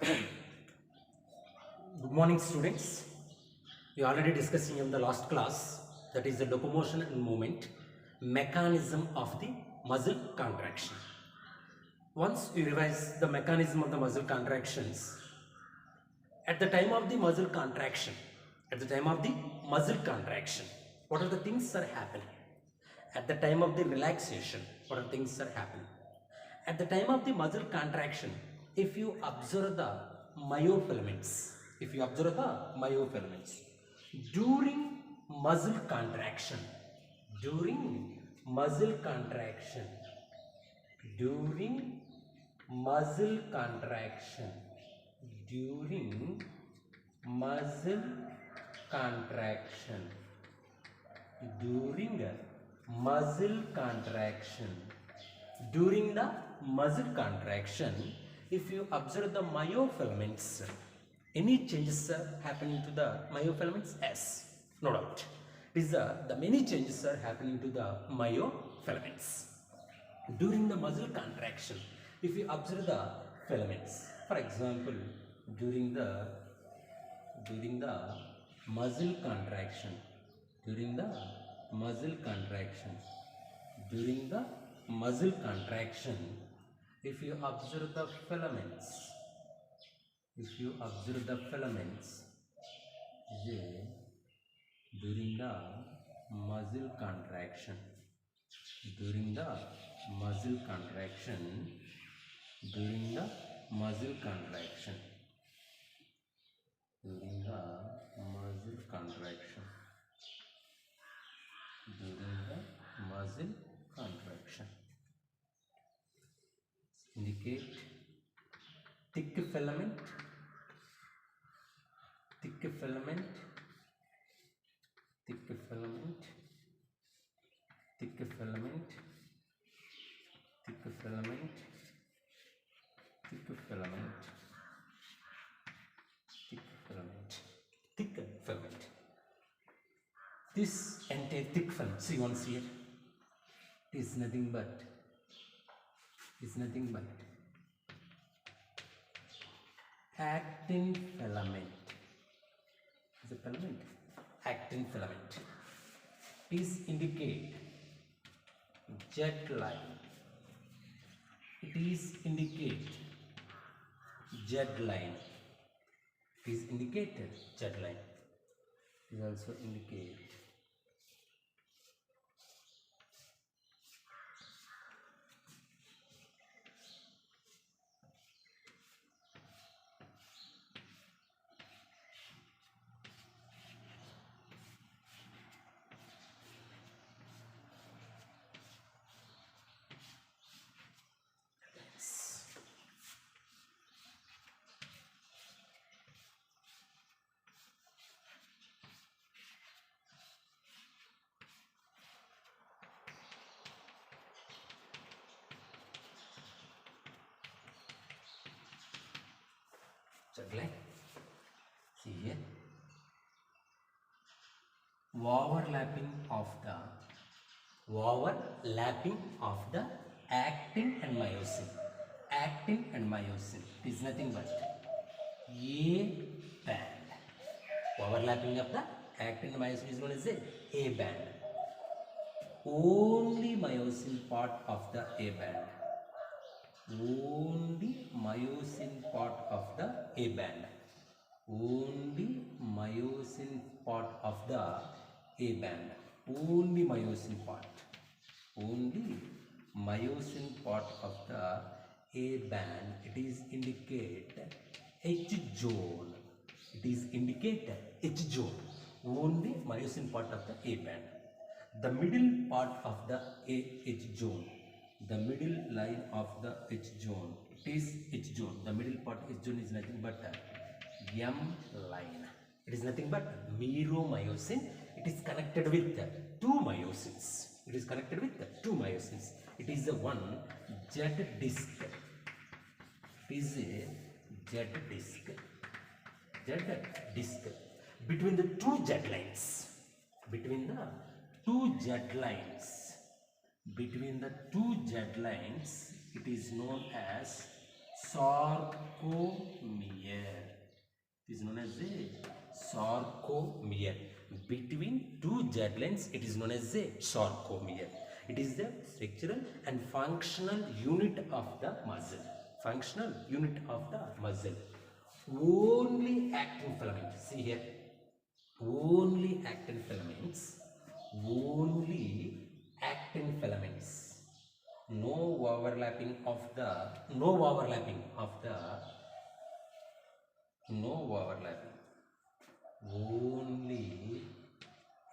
Good morning, students. We already discussing in the last class, that is the locomotion and movement mechanism of the muscle contraction. Once you revise the mechanism of the muscle contractions, at the time of the muscle contraction, what are the things are happening? At the time of the relaxation, what are things are happening? At the time of the muscle contraction, if you observe the myofilaments, during muscle contraction, during muscle contraction, during muscle contraction, during muscle contraction, during muscle contraction, during the muscle contraction, if you observe the myofilaments, any changes are happening to the myofilaments? Yes, no doubt. It is the many changes are happening to the myofilaments during the muscle contraction. If you observe the filaments, for example, during the muscle contraction, during the muscle contraction, during the muscle contraction, if you observe the filaments, during the muscle contraction, during the muscle contraction, during the muscle contraction, during the muscle contraction, during the muscle contraction, indicate thick filament, thick filament, thick filament, thick filament, thick filament, thick filament, thick filament, thick filament. This entire thick film, see once here, is nothing but actin filament. Is a filament, actin filament. Please indicate jet line. It is indicate jet line. It is indicated jet line. It is also indicate jet line. See here, overlapping of the actin and myosin. Actin and myosin is nothing but A band. Overlapping of the actin and myosin is known as the A band. Only myosin part of the A band. Only myosin part of the A band. Only myosin part of the A band. Only myosin part. Only myosin part of the A band. It is indicate H zone. It is indicate H zone. Only myosin part of the A band. The middle part of the H zone. The middle line of the H zone. It is H zone. The middle part H zone is nothing but M line. It is nothing but meromyosin. It is connected with two myosins. It is connected with two myosins. It is the one jet disc. It is a jet disc. Jet disc between the two jet lines. Between the two jet lines, it is known as sarcomere. It is known as a sarcomere. Between two Z lines, it is known as a sarcomere. It is the structural and functional unit of the muscle. Functional unit of the muscle. Only actin filaments. See here. Only actin filaments. Only actin filaments. No overlapping of the. No overlapping. Only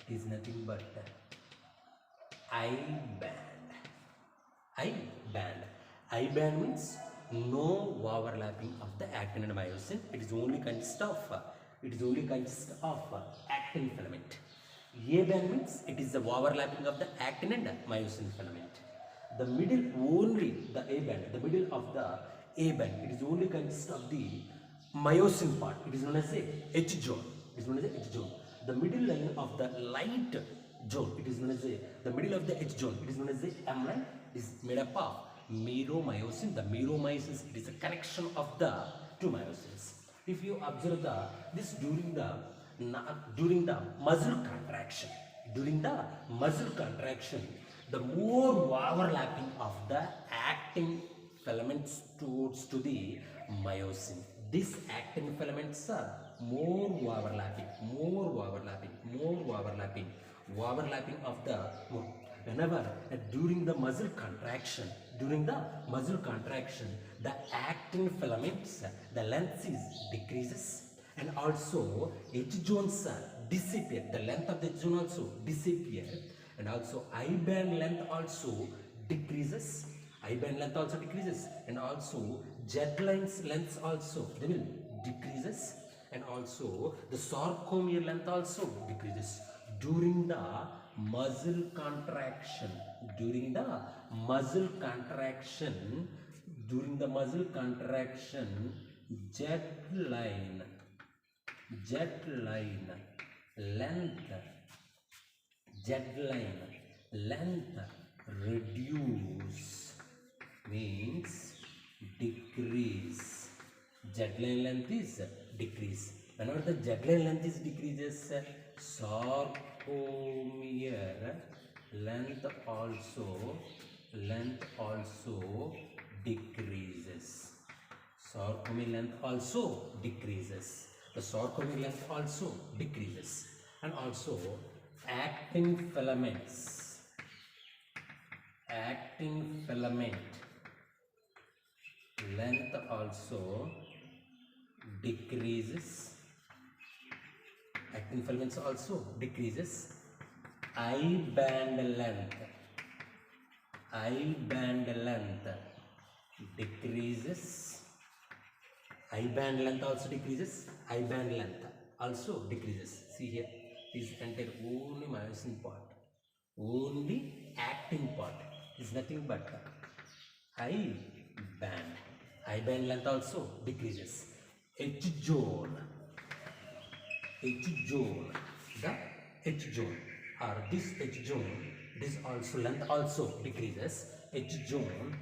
it is nothing but I band. I band means no overlapping of the actin and myosin. It is only consist of actin filament. A band means it is the overlapping of the actin and myosin filament. The middle only the A band. The middle of the A band. It is only consist of the myosin part. It is known as a H zone. The middle line of the light zone. It is known as the middle of the H zone. It is known as the M line. It is made up of meromyosin. The meromyosin, it is a connection of the two myosins. If you observe this during the muscle contraction, the more overlapping of the actin filaments towards to the myosin. These actin filaments are more overlapping of the whenever during the muscle contraction, the actin filaments, the length is decreases, and also H zones disappear. The length of the H zone also disappear, and also I band length also decreases. And also Z lines lengths also they will decreases, and also the sarcomere length also decreases during the muscle contraction. During the muscle contraction, Z line length reduce means decrease. Z line length is decrease. Whenever the Z line length is decreases, sarcomere length also decreases. The sarcomere length also decreases, and also actin filament length also decreases. Actin filaments also decreases. I band length decreases. I band length also decreases. See here, this entire only myosin part, only actin part is nothing but I band. I band length also decreases. H zone, the H zone or this H zone, this also length also decreases. H zone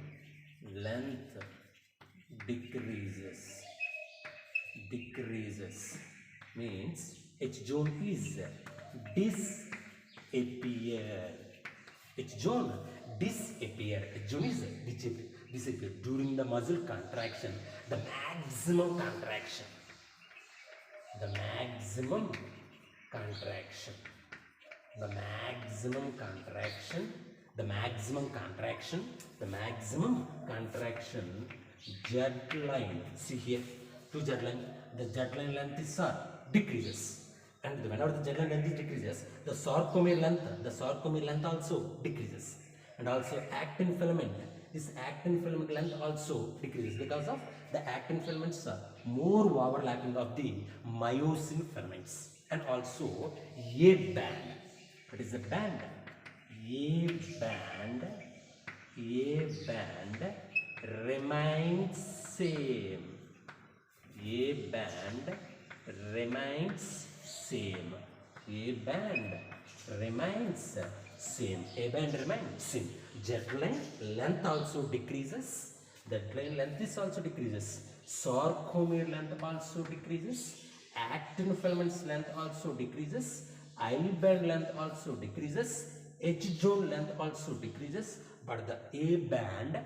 length decreases means H zone is disappear. H zone is disappear during the muscle contraction, the maximum contraction, the maximum contraction, Z line. See here, two Z line. The Z line length is decreases, and whenever the Z line length decreases, the sarcomere length also decreases, and also actin filament. This actin filament length also decreases because of the actin filaments are more overlapping of the myosin filaments, and also A band. What is the band? A band remains same. A band remains same. Z line length also decreases. That line length is also decreases. Sarcomere length also decreases. Actin filaments length also decreases. I band length also decreases. H zone length also decreases. But the A band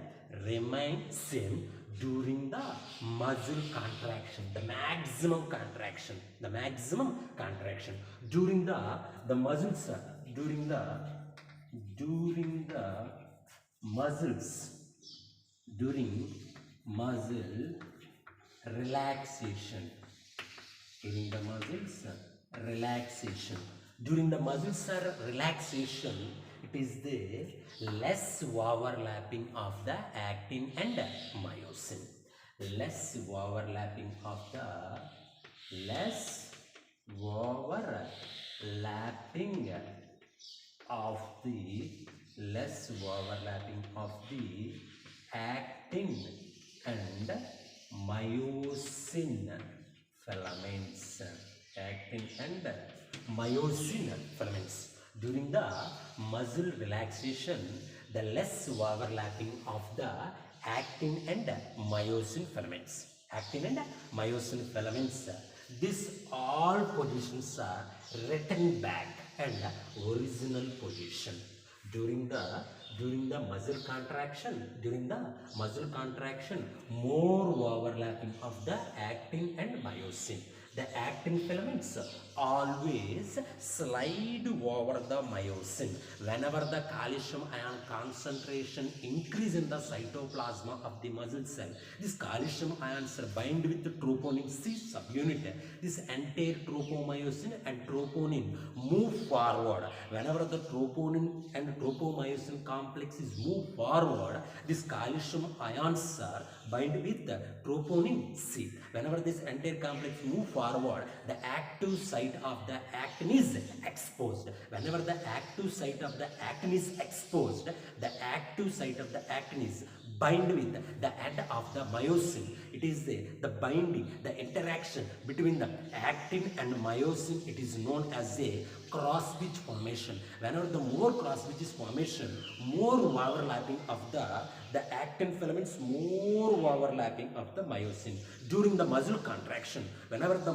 remains same during the muscle contraction, the maximum contraction, during the muscles, during the muscles, during muscle relaxation, during the muscles relaxation, during the muscles relaxation, it is the less overlapping of the actin and myosin, less overlapping of the less overlapping of the less overlapping of the actin and myosin filaments, actin and myosin filaments. During the muscle relaxation, the less overlapping of the actin and myosin filaments, actin and myosin filaments. These all positions are returned back and original position during the muscle contraction. During the muscle contraction, more overlapping of the actin and myosin. The actin filaments always slide over the myosin. Whenever the calcium ion concentration increase in the cytoplasm of the muscle cell, this calcium ions are bind with the troponin C subunit. This entire tropomyosin and troponin move forward. Whenever the troponin and tropomyosin complex is move forward, this calcium ions are bind with the troponin C. Whenever this entire complex move forward, the active site of the actin is exposed. Whenever the active site of the actin is exposed, the active site of the actin is bind with the end of the myosin. It is the binding, the interaction between the actin and myosin. It is known as a cross bridge formation. Whenever the more cross bridge is formation, more overlapping of the actin filaments, more overlapping of the myosin. During the muscle contraction, whenever the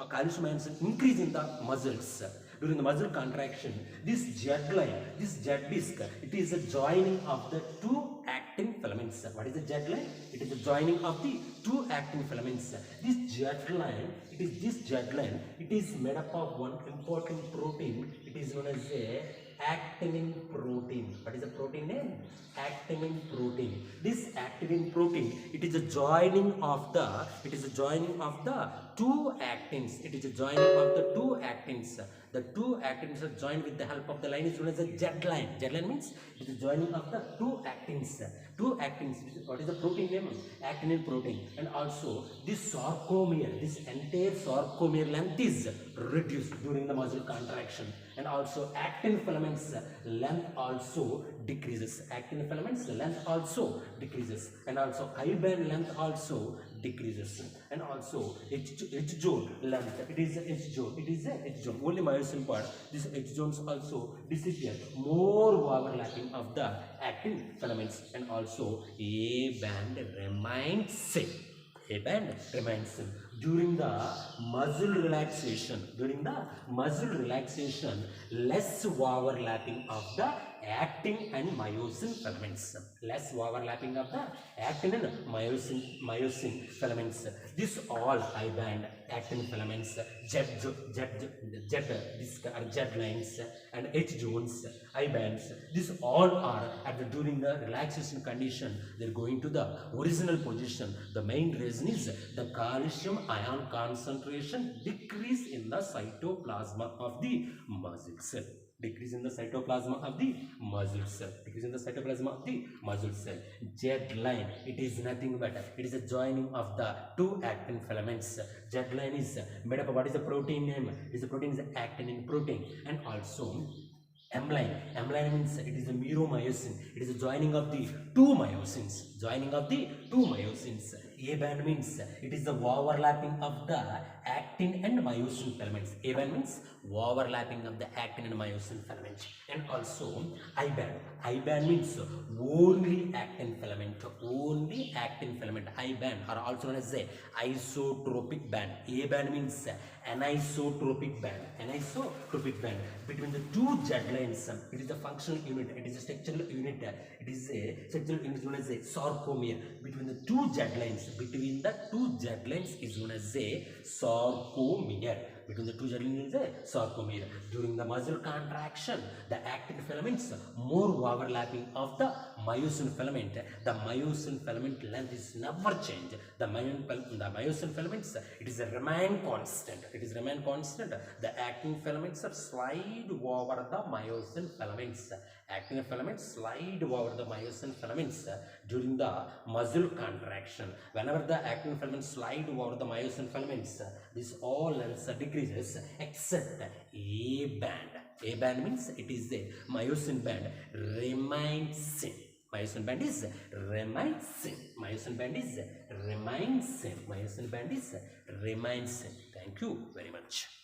calcium ions increase in the muscles, during the muscle contraction, this Z line, this Z disc, it is a joining of the two actin filaments. What is the Z line? It is the joining of the two actin filaments. This Z line, it is made up of one important protein. It is known as a actinin protein. What is the protein name? Actinin protein. This actinin protein, it is a joining of the two actins. It is a joining of the two actins. The two actins are joined with the help of the line is known as a Z line. Z line means it is a joining of the two actins. Two actins. What is the protein name? Actinin protein. And also this sarcomere, this entire sarcomere length is reduced during the muscle contraction. And also actin filaments length also decreases. Actin filaments length also decreases. And also I band length also decreases. And also H zone length, it is H zone, only myosin part. This H zones also disappear, more overlapping of the actin filaments. And also A band remains same. A band remains same. During the muscle relaxation, less overlapping of the actin and myosin filaments. Less overlapping of the actin and myosin filaments. This all I band actin filaments, Z disc or Z lines and H zones, I bands. These all are during the relaxation condition. They are going to the original position. The main reason is the calcium ion concentration decrease in the cytoplasm of the muscle cell. Decrease in the cytoplasm of the muscle cell. Decrease in the cytoplasm of the muscle cell. Z line, it is nothing but it is a joining of the two actin filaments. Z line is made up of what is the protein name? This protein is actinin protein. And also M line means it is a meromyosin. It is a joining of the two myosins. A band means it is the overlapping of the actin and myosin filaments. A band means overlapping of the actin and myosin filaments. And also I band. I band means only actin filament. Only actin filament. I band are also known as a isotropic band. A band means anisotropic band. Anisotropic band between the two Z lines. It is a functional unit. It is a structural unit. It is a structural unit known as a sarcomere. Between the two Z lines. Between the two Z lines is known as a sarcomere. Between the two Z lines is a sarcomere. During the muscle contraction, the actin filaments more overlapping of the myosin filament. The myosin filament length is never changed. The myosin filaments, it is a remain constant. It is remain constant. The actin filaments are slide over the myosin filaments. Actin filaments slide over the myosin filaments during the muscle contraction. Whenever the actin filaments slide over the myosin filaments, this all lengths decreases except A band. A band means it is a myosin band remains in. Myosin band is remains in. Myosin band is remains in. Myosin band is remains in. Thank you very much.